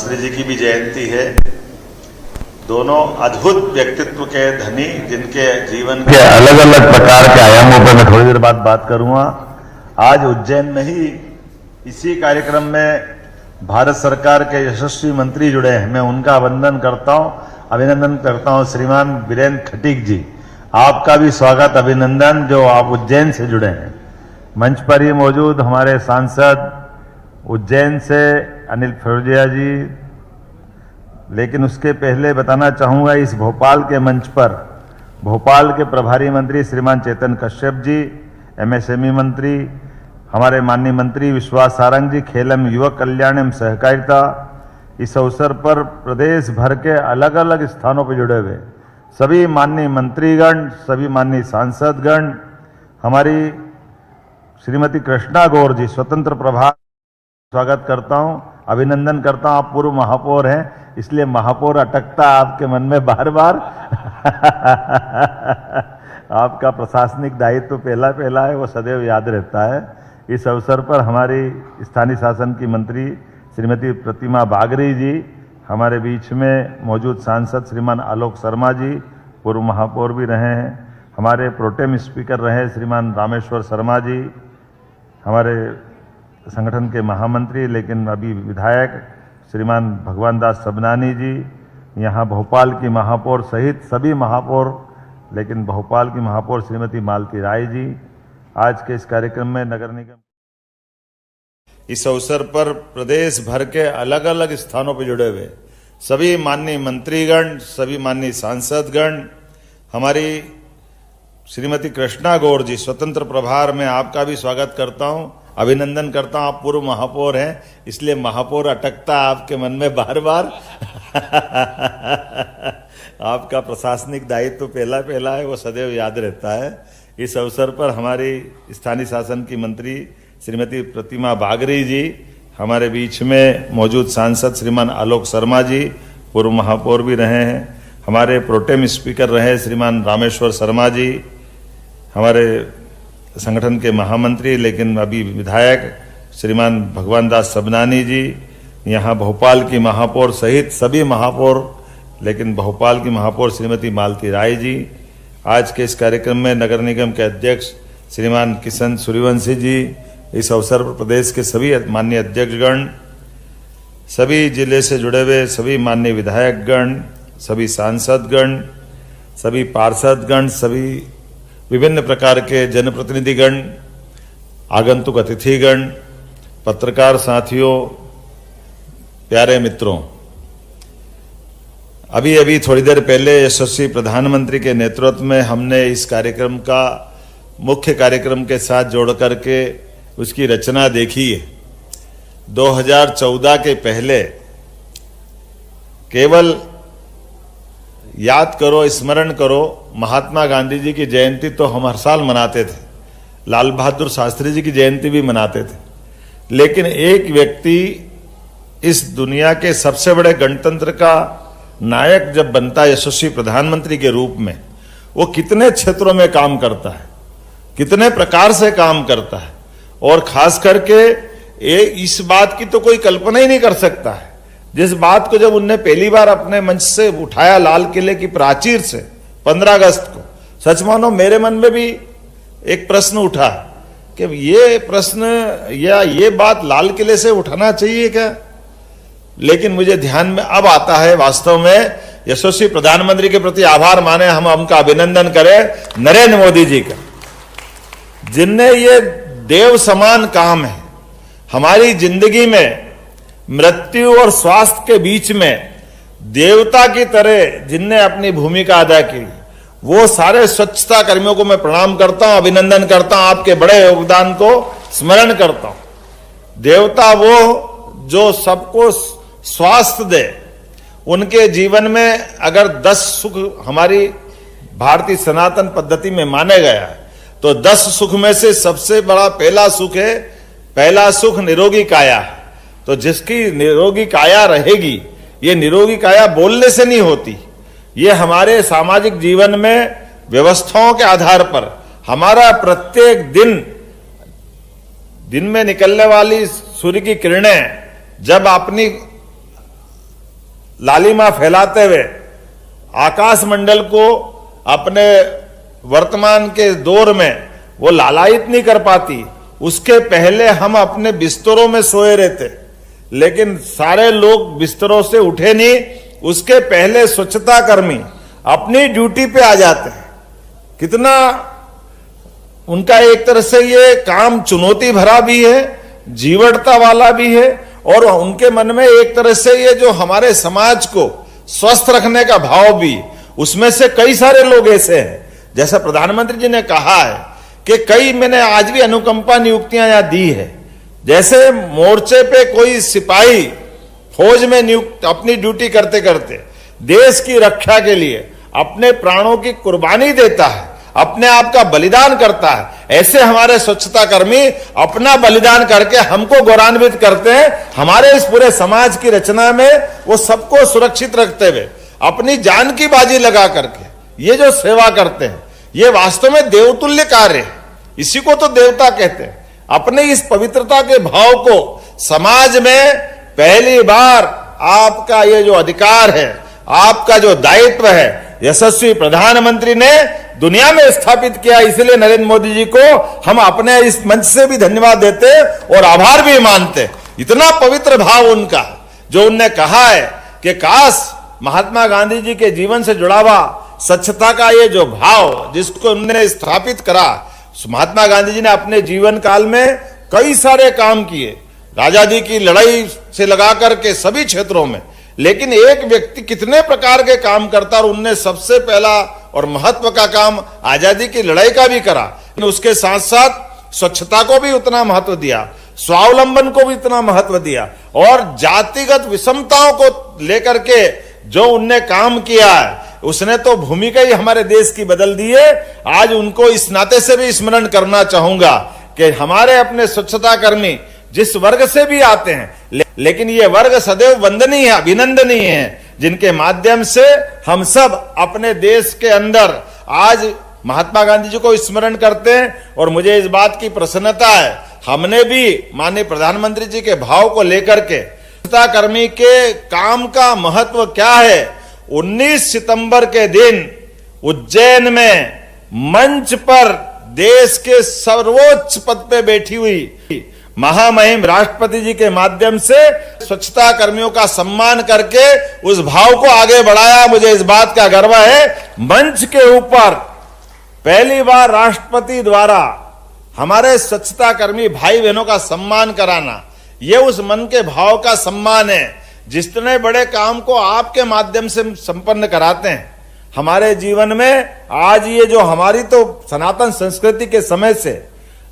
शास्त्री जी की भी जयंती है। दोनों अद्भुत व्यक्तित्व के धनी, जिनके जीवन के अलग अलग प्रकार के आयामों पर मैं थोड़ी देर बाद बात करूंगा। आज उज्जैन में ही इसी कार्यक्रम में भारत सरकार के यशस्वी मंत्री जुड़े हैं। मैं उनका अभिनंदन करता हूं श्रीमान वीरेंद्र खटीक जी, आपका भी स्वागत अभिनंदन, जो आप उज्जैन से जुड़े हैं। मंच पर ही मौजूद हमारे सांसद उज्जैन से अनिल फिरोजिया जी, लेकिन उसके पहले बताना चाहूंगा इस भोपाल के मंच पर भोपाल के प्रभारी मंत्री श्रीमान चेतन कश्यप जी, एमएसएमई मंत्री हमारे माननीय मंत्री विश्वास सारंग जी, खेल एवं युवक कल्याण एवं सहकारिता, इस अवसर पर प्रदेश भर के अलग अलग स्थानों पर जुड़े हुए सभी माननीय मंत्रीगण, सभी माननीय सांसदगण, हमारी श्रीमती कृष्णा गौर जी स्वतंत्र प्रभार, स्वागत करता हूं, अभिनंदन करता हूं। आप पूर्व महापौर हैं, इसलिए महापौर अटकता आपके मन में बार बार आपका प्रशासनिक दायित्व पहला है, वो सदैव याद रहता है। इस अवसर पर हमारी स्थानीय शासन की मंत्री श्रीमती प्रतिमा बागरी जी, हमारे बीच में मौजूद सांसद श्रीमान आलोक शर्मा जी, पूर्व महापौर भी रहे हैं, हमारे प्रोटेम स्पीकर रहे श्रीमान रामेश्वर शर्मा जी, हमारे संगठन के महामंत्री लेकिन अभी विधायक श्रीमान भगवान दास सबनानी जी, यहाँ भोपाल की महापौर सहित सभी महापौर, लेकिन भोपाल की महापौर श्रीमती मालती राय जी, आज के इस कार्यक्रम में नगर निगम इस अवसर पर प्रदेश भर के अलग अलग स्थानों पर जुड़े हुए सभी माननीय मंत्रीगण, सभी माननीय सांसदगण, हमारी श्रीमती कृष्णा गौर जी स्वतंत्र प्रभार में आपका भी स्वागत करता हूं, अभिनंदन करता हूं। आप पूर्व महापौर हैं, इसलिए महापौर अटकता आपके मन में बार बार आपका प्रशासनिक दायित्व पहला है, वो सदैव याद रहता है। इस अवसर पर हमारी स्थानीय शासन की मंत्री श्रीमती प्रतिमा बागरी जी, हमारे बीच में मौजूद सांसद श्रीमान आलोक शर्मा जी, पूर्व महापौर भी रहे हैं, हमारे प्रोटेम स्पीकर रहे श्रीमान रामेश्वर शर्मा जी, हमारे संगठन के महामंत्री लेकिन अभी विधायक श्रीमान भगवान दास सबनानी जी, यहाँ भोपाल की महापौर सहित सभी महापौर, लेकिन भोपाल की महापौर श्रीमती मालती राय जी, आज के इस कार्यक्रम में नगर निगम के अध्यक्ष श्रीमान किशन सूर्यवंशी जी, इस अवसर पर प्रदेश के सभी माननीय अध्यक्षगण, सभी जिले से जुड़े हुए सभी माननीय विधायकगण, सभी सांसदगण, सभी पार्षदगण, सभी विभिन्न प्रकार के जनप्रतिनिधिगण, आगंतुक अतिथिगण, पत्रकार साथियों, प्यारे मित्रों, अभी थोड़ी देर पहले यशस्वी प्रधानमंत्री के नेतृत्व में हमने इस कार्यक्रम का मुख्य कार्यक्रम के साथ जोड़ करके उसकी रचना देखी है। 2014 के पहले केवल याद करो, स्मरण करो, महात्मा गांधी जी की जयंती तो हम हर साल मनाते थे, लाल बहादुर शास्त्री जी की जयंती भी मनाते थे, लेकिन एक व्यक्ति इस दुनिया के सबसे बड़े गणतंत्र का नायक जब बनता है यशस्वी प्रधानमंत्री के रूप में, वो कितने क्षेत्रों में काम करता है, कितने प्रकार से काम करता है, और खास करके इस बात की तो कोई कल्पना ही नहीं कर सकता है, जिस बात को जब उनने पहली बार अपने मंच से उठाया लाल किले की प्राचीर से 15 अगस्त को, सच मानो मेरे मन में भी एक प्रश्न उठा कि ये प्रश्न या ये बात लाल किले से उठाना चाहिए क्या, लेकिन मुझे ध्यान में अब आता है वास्तव में यशस्वी प्रधानमंत्री के प्रति आभार माने, हम उनका अभिनंदन करें नरेंद्र मोदी जी का, जिनने ये देव समान काम है हमारी जिंदगी में मृत्यु और स्वास्थ्य के बीच में देवता की तरह जिनने अपनी भूमिका अदा की, वो सारे स्वच्छता कर्मियों को मैं प्रणाम करता हूं, अभिनंदन करता हूं, आपके बड़े योगदान को स्मरण करता हूं। देवता वो जो सबको स्वास्थ्य दे, उनके जीवन में अगर 10 सुख हमारी भारतीय सनातन पद्धति में माने गया है, तो 10 सुख में से सबसे बड़ा पहला सुख है, पहला सुख निरोगी काया। तो जिसकी निरोगी काया रहेगी, ये निरोगी काया बोलने से नहीं होती, ये हमारे सामाजिक जीवन में व्यवस्थाओं के आधार पर हमारा प्रत्येक दिन में निकलने वाली सूर्य की किरणें जब अपनी लालिमा फैलाते हुए आकाश मंडल को अपने वर्तमान के दौर में वो लालायित नहीं कर पाती। उसके पहले हम अपने बिस्तरों में सोए रहते, लेकिन सारे लोग बिस्तरों से उठे नहीं, उसके पहले स्वच्छता कर्मी अपनी ड्यूटी पे आ जाते हैं। कितना उनका एक तरह से ये काम चुनौती भरा भी है, जीवटता वाला भी है, और उनके मन में एक तरह से ये जो हमारे समाज को स्वस्थ रखने का भाव भी, उसमें से कई सारे लोग ऐसे हैं, जैसा प्रधानमंत्री जी ने कहा है कि कई मैंने आज भी अनुकंपा नियुक्तियां यहां दी है। जैसे मोर्चे पे कोई सिपाही फौज में नियुक्त अपनी ड्यूटी करते करते देश की रक्षा के लिए अपने प्राणों की कुर्बानी देता है, अपने आप का बलिदान करता है, ऐसे हमारे स्वच्छता कर्मी अपना बलिदान करके हमको गौरवान्वित करते हैं। हमारे इस पूरे समाज की रचना में वो सबको सुरक्षित रखते हुए अपनी जान की बाजी लगा करके ये जो सेवा करते हैं, ये वास्तव में देवतुल्य कार्य है। इसी को तो देवता कहते हैं। अपने इस पवित्रता के भाव को समाज में पहली बार आपका ये जो अधिकार है, आपका जो दायित्व है, यशस्वी प्रधानमंत्री ने दुनिया में स्थापित किया। इसलिए नरेंद्र मोदी जी को हम अपने इस मंच से भी धन्यवाद देते और आभार भी मानते। इतना पवित्र भाव उनका, जो उनने कहा है कि काश महात्मा गांधी जी के जीवन से जुड़ा हुआ स्वच्छता का ये जो भाव जिसको उन्होंने स्थापित करा, महात्मा गांधी जी ने अपने जीवन काल में कई सारे काम किए, आजादी की लड़ाई से लगाकर के सभी क्षेत्रों में। लेकिन एक व्यक्ति कितने प्रकार के काम करता, और उनने सबसे पहला और महत्व का काम आजादी की लड़ाई का भी करा। उसके साथ साथ स्वच्छता को भी उतना महत्व दिया, स्वावलंबन को भी इतना महत्व दिया, और जातिगत विषमताओं को लेकर के जो उनने काम किया है, उसने तो भूमिका ही हमारे देश की बदल दी है। आज उनको इस नाते से भी स्मरण करना चाहूंगा कि हमारे अपने स्वच्छता कर्मी जिस वर्ग से भी आते हैं, लेकिन ये वर्ग सदैव वंदनीय है, अभिनंदनीय है, जिनके माध्यम से हम सब अपने देश के अंदर आज महात्मा गांधी जी को स्मरण करते हैं। और मुझे इस बात की प्रसन्नता है, हमने भी माननीय प्रधानमंत्री जी के भाव को लेकर के स्वच्छता कर्मी के काम का महत्व क्या है, 19 सितंबर के दिन उज्जैन में मंच पर देश के सर्वोच्च पद पे बैठी हुई महामहिम राष्ट्रपति जी के माध्यम से स्वच्छता कर्मियों का सम्मान करके उस भाव को आगे बढ़ाया। मुझे इस बात का गर्व है, मंच के ऊपर पहली बार राष्ट्रपति द्वारा हमारे स्वच्छता कर्मी भाई बहनों का सम्मान कराना, ये उस मन के भाव का सम्मान है। जितने बड़े काम को आपके माध्यम से संपन्न कराते हैं हमारे जीवन में, आज ये जो हमारी तो सनातन संस्कृति के समय से,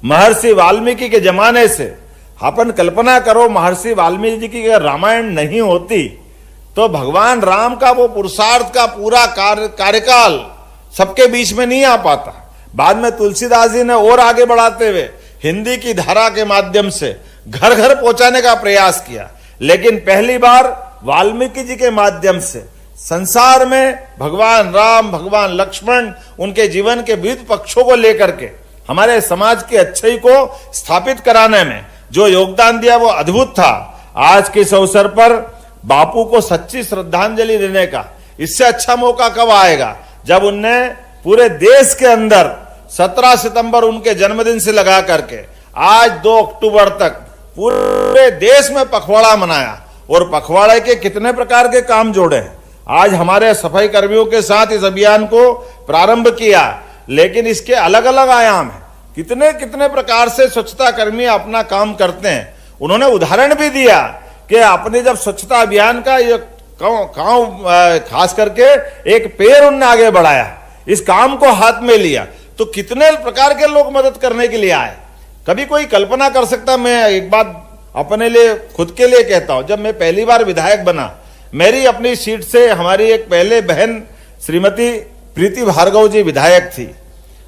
महर्षि वाल्मीकि के जमाने से, अपन कल्पना करो महर्षि वाल्मीकि जी की अगर रामायण नहीं होती तो भगवान राम का वो पुरुषार्थ का पूरा कार्यकाल सबके बीच में नहीं आ पाता। बाद में तुलसीदास जी ने और आगे बढ़ाते हुए हिंदी की धारा के माध्यम से घर घर पहुंचाने का प्रयास किया, लेकिन पहली बार वाल्मीकि जी के माध्यम से संसार में भगवान राम, भगवान लक्ष्मण, उनके जीवन के विविध पक्षों को लेकर के हमारे समाज की अच्छाई को स्थापित कराने में जो योगदान दिया वो अद्भुत था। आज के इस अवसर पर बापू को सच्ची श्रद्धांजलि देने का इससे अच्छा मौका कब आएगा, जब उनने पूरे देश के अंदर 17 सितंबर उनके जन्मदिन से लगा करके आज 2 अक्टूबर तक पूरे देश में पखवाड़ा मनाया, और पखवाड़े के कितने प्रकार के काम जोड़े हैं। आज हमारे सफाई कर्मियों के साथ इस अभियान को प्रारंभ किया, लेकिन इसके अलग अलग आयाम हैं। कितने कितने प्रकार से स्वच्छता कर्मी अपना काम करते हैं। उन्होंने उदाहरण भी दिया कि अपने जब स्वच्छता अभियान का ये खास करके एक पेड़ उन्होंने आगे बढ़ाया, इस काम को हाथ में लिया, तो कितने प्रकार के लोग मदद करने के लिए आए। कभी कोई कल्पना कर सकता। मैं एक बात अपने लिए खुद के लिए कहता हूं, जब मैं पहली बार विधायक बना, मेरी अपनी सीट से हमारी एक पहले बहन श्रीमती प्रीति भार्गव जी विधायक थी,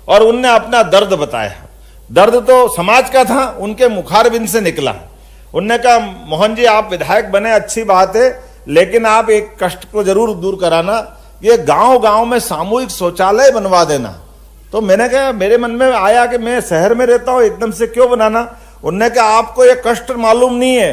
और उनने अपना दर्द बताया। दर्द तो समाज का था, उनके मुखारबिंद से निकला। उनने कहा, मोहन जी आप विधायक बने अच्छी बात है, लेकिन आप एक कष्ट को जरूर दूर कराना, ये गांव गांव में सामूहिक शौचालय बनवा देना। तो मैंने कहा, मेरे मन में आया कि मैं शहर में रहता हूं, एकदम से क्यों बनाना। उनने कहा, आपको ये कष्ट मालूम नहीं है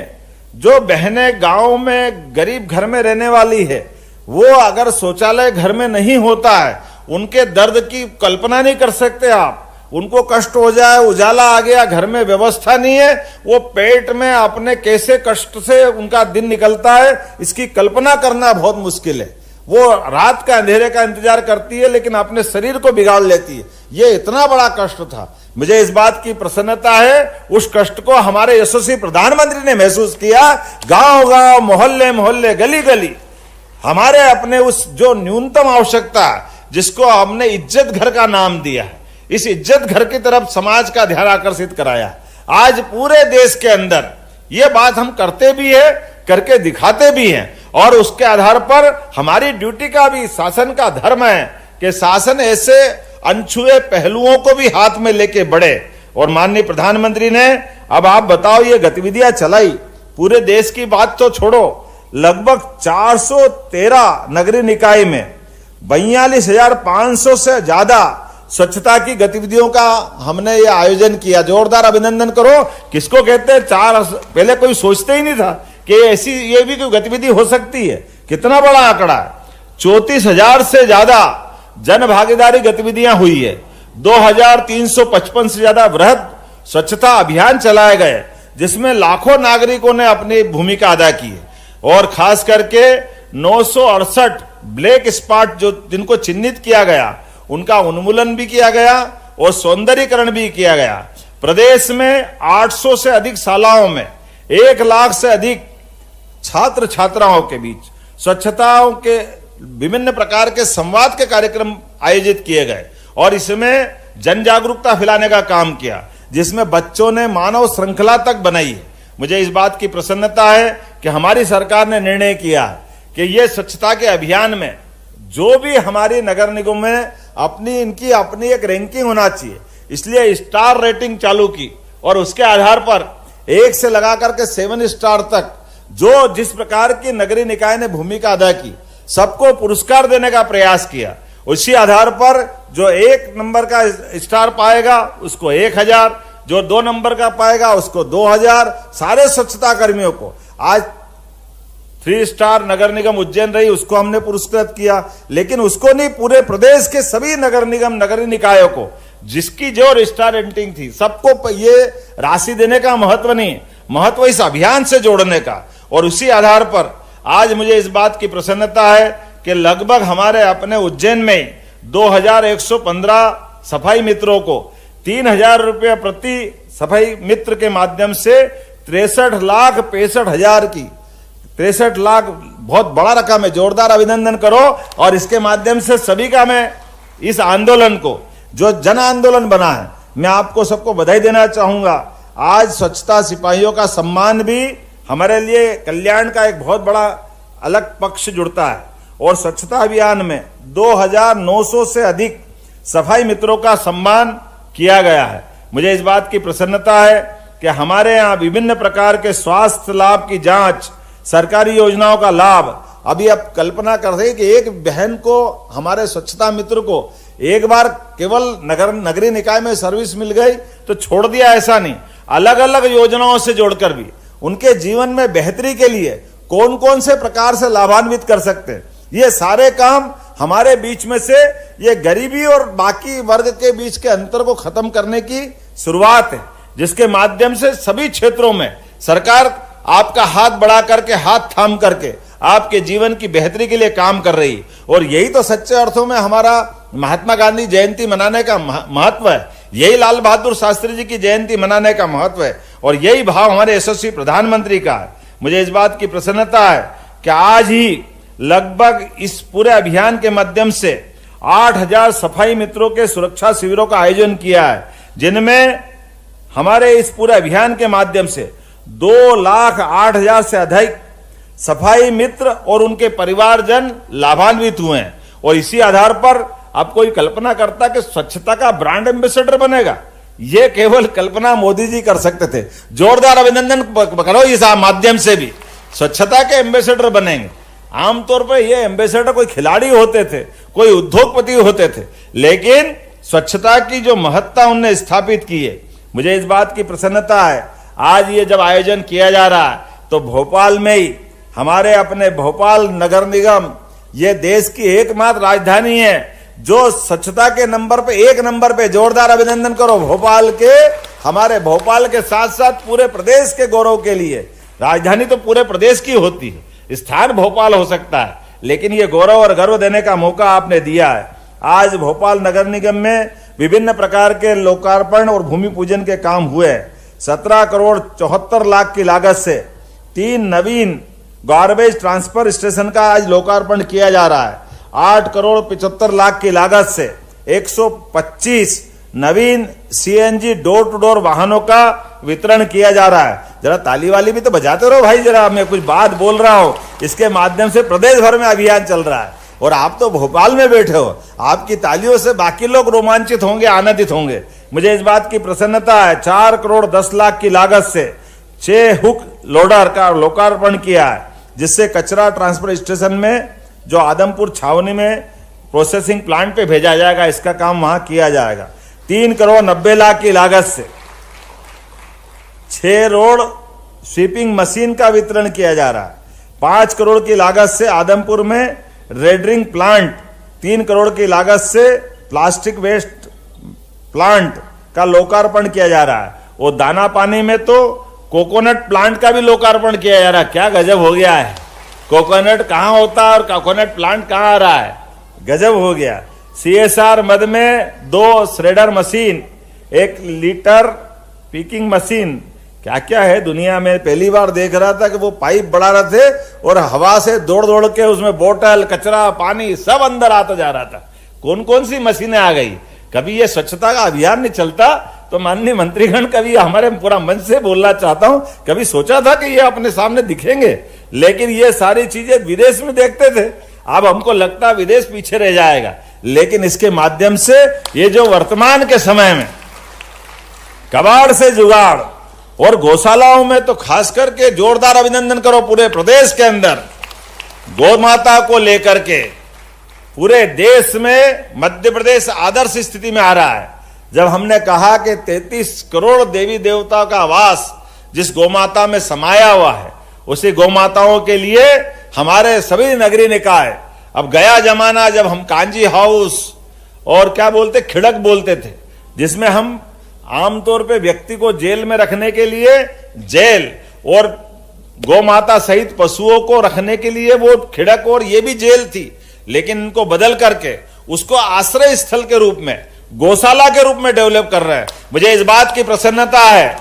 जो बहनें गांव में गरीब घर में रहने वाली है, वो अगर शौचालय घर में नहीं होता है, उनके दर्द की कल्पना नहीं कर सकते आप। उनको कष्ट हो जाए, उजाला आ गया, घर में व्यवस्था नहीं है, वो पेट में अपने कैसे कष्ट से उनका दिन निकलता है, इसकी कल्पना करना बहुत मुश्किल है। वो रात का अंधेरे का इंतजार करती है, लेकिन अपने शरीर को बिगाड़ लेती है। ये इतना बड़ा कष्ट था। मुझे इस बात की प्रसन्नता है, उस कष्ट को हमारे यशस्वी प्रधानमंत्री ने महसूस किया। गांव गांव, मोहल्ले मोहल्ले, गली गली हमारे अपने उस जो न्यूनतम आवश्यकता, जिसको हमने इज्जत घर का नाम दिया है, इस इज्जत घर की तरफ समाज का ध्यान आकर्षित कराया। आज पूरे देश के अंदर ये बात हम करते भी है, करके दिखाते भी हैं, और उसके आधार पर हमारी ड्यूटी का भी, शासन का धर्म है कि शासन ऐसे अनछुए पहलुओं को भी हाथ में लेके बढ़े। और माननीय प्रधानमंत्री ने, अब आप बताओ, ये गतिविधियां चलाई, पूरे देश की बात तो छोड़ो, लगभग 413 नगरीय निकाय में 42,500 से ज्यादा स्वच्छता की गतिविधियों का हमने ये आयोजन किया। जोरदार अभिनंदन करो। किसको कहते हैं पहले कोई सोचते ही नहीं था कि ऐसी ये भी कोई गतिविधि हो सकती है। कितना बड़ा आंकड़ा है। 34,000 से ज्यादा जन भागीदारी गतिविधियां हुई है। 2,355 से ज्यादा वृहद स्वच्छता अभियान चलाए गए, जिसमें लाखों नागरिकों ने अपनी भूमिका अदा की है। और खास करके 968 ब्लैक स्पॉट जो जिनको चिन्हित किया गया, उनका उन्मूलन भी किया गया और सौंदर्यीकरण भी किया गया। प्रदेश में 800 से अधिक शालाओं में 1 लाख से अधिक छात्र छात्राओं के बीच स्वच्छताओं के विभिन्न प्रकार के संवाद के कार्यक्रम आयोजित किए गए और इसमें जन जागरूकता फैलाने का काम किया, जिसमें बच्चों ने मानव श्रृंखला तक बनाई है। मुझे इस बात की प्रसन्नता है कि हमारी सरकार ने निर्णय किया कि ये स्वच्छता के अभियान में जो भी हमारी नगर निगम में इनकी अपनी एक रैंकिंग होना चाहिए, इसलिए स्टार रेटिंग चालू की और उसके आधार पर 1 से लगा करके 7 स्टार तक जो जिस प्रकार की नगरीय निकाय ने भूमिका अदा की, सबको पुरस्कार देने का प्रयास किया। उसी आधार पर जो 1 नंबर का स्टार पाएगा उसको 1,000, जो 2 नंबर का पाएगा उसको 2,000। सारे स्वच्छता कर्मियों को आज 3 स्टार नगर निगम उज्जैन रही, उसको हमने पुरस्कृत किया। लेकिन उसको नहीं, पूरे प्रदेश के सभी नगर निगम नगरीय निकायों को जिसकी जो स्टार रेटिंग थी, सबको ये राशि देने का महत्व नहीं, महत्व इस अभियान से जोड़ने का। और उसी आधार पर आज मुझे इस बात की प्रसन्नता है कि लगभग हमारे अपने उज्जैन में 2,115 सफाई मित्रों को 3,000 रुपये प्रति सफाई मित्र के माध्यम से 63,65,000 की 63 लाख बहुत बड़ा रकम है। जोरदार अभिनंदन करो। और इसके माध्यम से सभी का मैं इस आंदोलन को जो जन आंदोलन बना है, मैं आपको सबको बधाई देना चाहूंगा। आज स्वच्छता सिपाहियों का सम्मान भी हमारे लिए कल्याण का एक बहुत बड़ा अलग पक्ष जुड़ता है। और स्वच्छता अभियान में 2,900 से अधिक सफाई मित्रों का सम्मान किया गया है। मुझे इस बात की प्रसन्नता है कि हमारे यहाँ विभिन्न प्रकार के स्वास्थ्य लाभ की जांच, सरकारी योजनाओं का लाभ, अभी आप कल्पना कर रहे हैं कि एक बहन को, हमारे स्वच्छता मित्र को एक बार केवल नगरीय निकाय में सर्विस मिल गई तो छोड़ दिया, ऐसा नहीं। अलग अलग योजनाओं से जोड़कर भी उनके जीवन में बेहतरी के लिए कौन कौन से प्रकार से लाभान्वित कर सकते हैं, ये सारे काम हमारे बीच में से ये गरीबी और बाकी वर्ग के बीच के अंतर को खत्म करने की शुरुआत है, जिसके माध्यम से सभी क्षेत्रों में सरकार आपका हाथ बढ़ा करके, हाथ थाम करके आपके जीवन की बेहतरी के लिए काम कर रही है। और यही तो सच्चे अर्थों में हमारा महात्मा गांधी जयंती मनाने का महत्व है। यही लाल बहादुर शास्त्री जी की जयंती मनाने का महत्व है और यही भाव हमारे यशस्वी प्रधानमंत्री का है। मुझे इस बात की प्रसन्नता है कि आज ही लगभग इस पूरे अभियान के माध्यम से 8,000 सफाई मित्रों के सुरक्षा शिविरों का आयोजन किया है, जिनमें हमारे इस पूरे अभियान के माध्यम से 2,08,000 से अधिक सफाई मित्र और उनके परिवारजन लाभान्वित हुए हैं। और इसी आधार पर आप कोई कल्पना करता कि स्वच्छता का ब्रांड एम्बेसडर बनेगा, ये केवल कल्पना मोदी जी कर सकते थे। जोरदार अभिनंदन करो। इस माध्यम से भी स्वच्छता के एम्बेसडर बनेंगे। आमतौर पर ये एम्बेसडर कोई खिलाड़ी होते थे, कोई उद्योगपति होते थे, लेकिन स्वच्छता की जो महत्ता उनने स्थापित की है, मुझे इस बात की प्रसन्नता है। आज ये जब आयोजन किया जा रहा है तो भोपाल में ही हमारे अपने भोपाल नगर निगम ये देश की एकमात्र राजधानी है जो स्वच्छता के नंबर पे 1 नंबर पे, जोरदार अभिनंदन करो भोपाल के, हमारे भोपाल के साथ साथ पूरे प्रदेश के गौरव के लिए। राजधानी तो पूरे प्रदेश की होती है, स्थान भोपाल हो सकता है, लेकिन ये गौरव और गर्व देने का मौका आपने दिया है। आज भोपाल नगर निगम में विभिन्न प्रकार के लोकार्पण और भूमि पूजन के काम हुए। 17 करोड़ 74 लाख की लागत से 3 नवीन गार्बेज ट्रांसफर स्टेशन का आज लोकार्पण किया जा रहा है। 8 करोड़ 75 लाख की लागत से 125 नवीन सीएनजी डोर टू डोर वाहनों का वितरण किया जा रहा है। जरा ताली वाली भी तो बजाते रहो भाई, जरा मैं कुछ बात बोल रहा हूं, इसके माध्यम से प्रदेश भर में अभियान चल रहा है और आप तो भोपाल में बैठे हो, आपकी तालियों से बाकी लोग रोमांचित होंगे, आनंदित होंगे। मुझे इस बात की प्रसन्नता है। 4 करोड़ 10 लाख की लागत से 6 हुक लोडर का लोकार्पण किया है, जिससे कचरा ट्रांसफर स्टेशन में जो आदमपुर छावनी में प्रोसेसिंग प्लांट पे भेजा जाएगा, इसका काम वहां किया जाएगा। 3 करोड़ 90 लाख की लागत से 6 रोड स्वीपिंग मशीन का वितरण किया जा रहा है। 5 करोड़ की लागत से आदमपुर में रेडरिंग प्लांट, 3 करोड़ की लागत से प्लास्टिक वेस्ट प्लांट का लोकार्पण किया जा रहा है। और दाना पानी में तो कोकोनट प्लांट का भी लोकार्पण किया जा रहा है। क्या गजब हो गया है, कोकोनट कहां होता है और कोकोनट प्लांट कहां आ रहा है, गजब हो गया। सीएसआर मद में 2 shredder machine, 1 litre picking machine, क्या क्या है दुनिया में। पहली बार देख रहा था कि वो पाइप बढ़ा रहे थे और हवा से दौड़ दौड़ के उसमें बोतल, कचरा, पानी सब अंदर आता जा रहा था। कौन कौन सी मशीनें आ गई। कभी ये स्वच्छता का अभियान नहीं चलता तो माननीय मंत्रीगण, कभी हमारे पूरा मन से बोलना चाहता हूं, कभी सोचा था कि ये अपने सामने दिखेंगे, लेकिन ये सारी चीजें विदेश में देखते थे। अब हमको लगता है विदेश पीछे रह जाएगा, लेकिन इसके माध्यम से ये जो वर्तमान के समय में कबाड़ से जुगाड़ और गौशालाओं में तो खास करके जोरदार अभिनंदन करो। पूरे प्रदेश के अंदर गौ माता को लेकर के पूरे देश में मध्य प्रदेश आदर्श स्थिति में आ रहा है। जब हमने कहा कि 33 करोड़ देवी देवताओं का वास जिस गौमाता में समाया हुआ है, उसी गौमाताओं के लिए हमारे सभी नगरीय निकाय, अब गया जमाना जब हम कांजी हाउस और क्या बोलते खिड़क बोलते थे, जिसमें हम आमतौर पे व्यक्ति को जेल में रखने के लिए जेल और गौ माता सहित पशुओं को रखने के लिए वो खिड़क और ये भी जेल थी, लेकिन इनको बदल करके उसको आश्रय स्थल के रूप में, गौशाला के रूप में डेवलप कर रहे हैं। मुझे इस बात की प्रसन्नता है,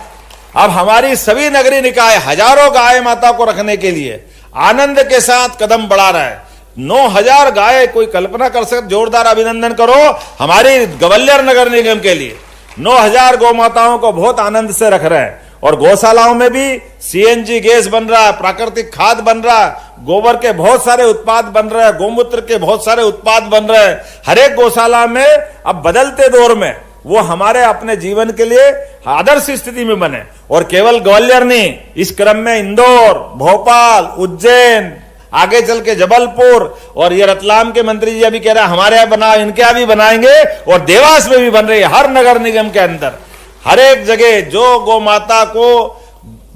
अब हमारी सभी नगरीय निकाय हजारों गाय माता को रखने के लिए आनंद के साथ कदम बढ़ा रहा है। 9000 गाय, कोई कल्पना कर सकते, जोरदार अभिनंदन करो हमारी ग्वालियर नगर निगम के लिए। 9000 गौ माताओं को बहुत आनंद से रख रहे हैं और गौशालाओं में भी सीएनजी गैस बन रहा है, प्राकृतिक खाद बन रहा है, गोबर के बहुत सारे उत्पाद बन रहे हैं, गौमूत्र के बहुत सारे उत्पाद बन रहे हैं। हर एक गौशाला में अब बदलते दौर में वो हमारे अपने जीवन के लिए आदर्श स्थिति में बने। और केवल ग्वालियर नहीं, इस क्रम में इंदौर, भोपाल, उज्जैन, आगे चल के जबलपुर, और ये रतलाम के मंत्री जी अभी कह रहे हैं हमारे यहाँ बना, इनके यहाँ भी बनाएंगे, और देवास में भी बन रही है। हर नगर निगम के अंदर हर एक जगह जो गौ माता को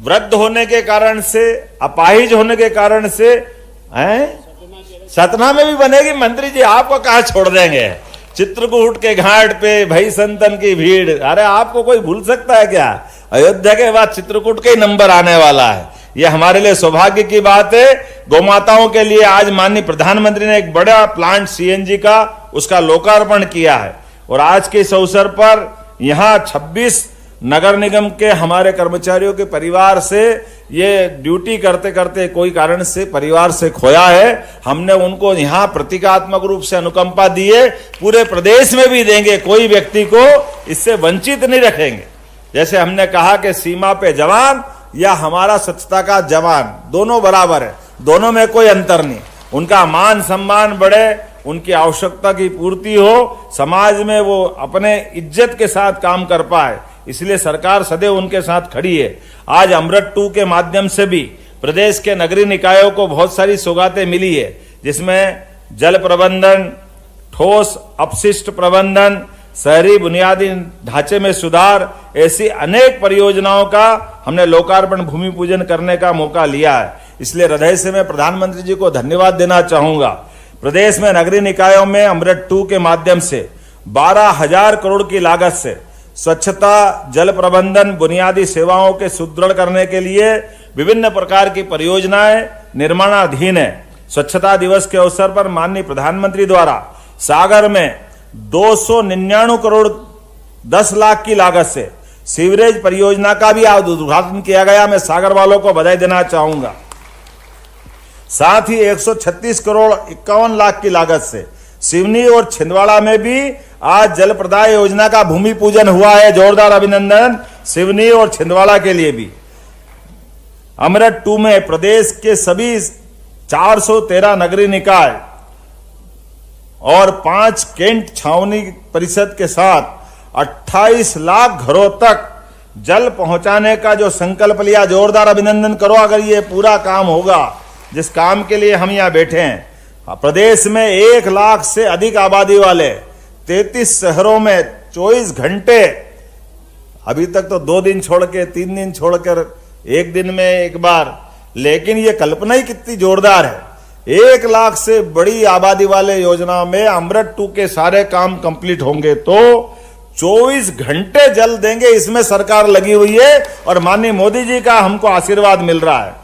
वृद्ध होने के कारण से, अपाहिज होने के कारण से, सतना में भी बनेगी। मंत्री जी आपको कहा छोड़ देंगे, चित्रकूट के घाट पे भई संतन की भीड़, अरे आपको कोई भूल सकता है क्या। अयोध्या के बाद चित्रकूट के ही नंबर आने वाला है। यह हमारे लिए सौभाग्य की बात है। गौमाताओं के लिए आज माननीय प्रधानमंत्री ने एक बड़ा प्लांट सीएनजी का उसका लोकार्पण किया है। और आज के इस अवसर पर यहाँ 26 नगर निगम के हमारे कर्मचारियों के परिवार से ये ड्यूटी करते करते कोई कारण से परिवार से खोया है, हमने उनको यहाँ प्रतीकात्मक रूप से अनुकंपा दी है। पूरे प्रदेश में भी देंगे, कोई व्यक्ति को इससे वंचित नहीं रखेंगे। जैसे हमने कहा कि सीमा पे जवान या हमारा स्वच्छता का जवान, दोनों बराबर है, दोनों में कोई अंतर नहीं। उनका मान सम्मान बढ़े, उनकी आवश्यकता की पूर्ति हो, समाज में वो अपने इज्जत के साथ काम कर पाए, इसलिए सरकार सदैव उनके साथ खड़ी है। आज अमृत 2 के माध्यम से भी प्रदेश के नगरीय निकायों को बहुत सारी सौगातें मिली है, जिसमें जल प्रबंधन, ठोस अपशिष्ट प्रबंधन, शहरी बुनियादी ढांचे में सुधार, ऐसी अनेक परियोजनाओं का हमने लोकार्पण भूमि पूजन करने का मौका लिया है। इसलिए हृदय से मैं प्रधानमंत्री जी को धन्यवाद देना चाहूंगा। प्रदेश में नगरीय निकायों में अमृत 2 के माध्यम से 12,000 करोड़ की लागत से स्वच्छता, जल प्रबंधन, बुनियादी सेवाओं के सुदृढ़ करने के लिए विभिन्न प्रकार की परियोजनाएं निर्माणाधीन है। स्वच्छता दिवस के अवसर पर माननीय प्रधानमंत्री द्वारा सागर में 299 करोड़ 10 लाख की लागत से सीवरेज परियोजना का भी आज उद्घाटन किया गया। मैं सागर वालों को बधाई देना चाहूंगा। साथ ही 136 करोड़ 51 लाख की लागत से सिवनी और छिंदवाड़ा में भी आज जल प्रदाय योजना का भूमि पूजन हुआ है। जोरदार अभिनंदन सिवनी और छिंदवाड़ा के लिए भी। अमृत 2 में प्रदेश के सभी 413 नगरीय निकाय और 5 कैंट छावनी परिषद के साथ 28 लाख घरों तक जल पहुंचाने का जो संकल्प लिया, जोरदार अभिनंदन करो अगर ये पूरा काम होगा जिस काम के लिए हम यहाँ बैठे हैं। प्रदेश में 1 लाख से अधिक आबादी वाले 33 शहरों में 24 घंटे, अभी तक तो 2 दिन छोड़ के 3 दिन छोड़कर 1 दिन में एक बार, लेकिन ये कल्पना ही कितनी जोरदार है। 1 लाख से बड़ी आबादी वाले योजना में अमृत 2 के सारे काम कंप्लीट होंगे तो 24 घंटे जल देंगे, इसमें सरकार लगी हुई है और माननीय मोदी जी का हमको आशीर्वाद मिल रहा है।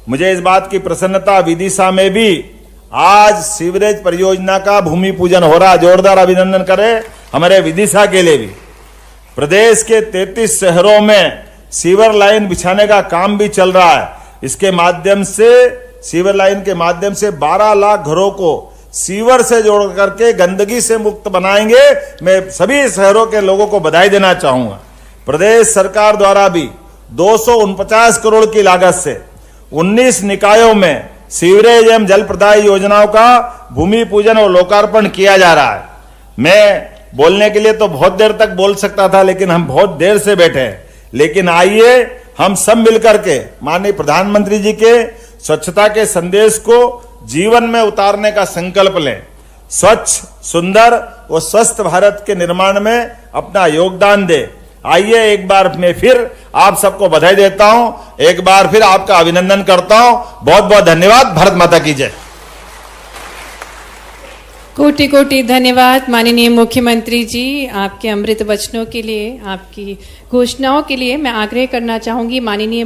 मुझे इस बात की प्रसन्नता, विदिशा में भी आज सीवरेज परियोजना का भूमि पूजन हो रहा है। जोरदार अभिनंदन करें हमारे विदिशा के लिए भी। प्रदेश के 33 शहरों में सीवर लाइन बिछाने का काम भी चल रहा है। इसके माध्यम से, सीवर लाइन के माध्यम से 12 लाख घरों को सीवर से जोड़ करके गंदगी से मुक्त बनाएंगे। मैं सभी शहरों के लोगों को बधाई देना चाहूंगा। प्रदेश सरकार द्वारा भी 249 करोड़ की लागत से 19 निकायों में सीवरेज एवं जल प्रदाय योजनाओं का भूमि पूजन और लोकार्पण किया जा रहा है। मैं बोलने के लिए तो बहुत देर तक बोल सकता था, लेकिन हम बहुत देर से बैठे हैं। लेकिन आइए हम सब मिलकर के माननीय प्रधानमंत्री जी के स्वच्छता के संदेश को जीवन में उतारने का संकल्प लें। स्वच्छ, सुंदर और स्वस्थ भारत के निर्माण में अपना योगदान दें। आइए एक बार मैं फिर आप सबको बधाई देता हूं, एक बार फिर आपका अभिनंदन करता हूं। बहुत बहुत धन्यवाद। भारत माता की जय। कोटि कोटि धन्यवाद माननीय मुख्यमंत्री जी, आपके अमृत वचनों के लिए, आपकी घोषणाओं के लिए। मैं आग्रह करना चाहूंगी माननीय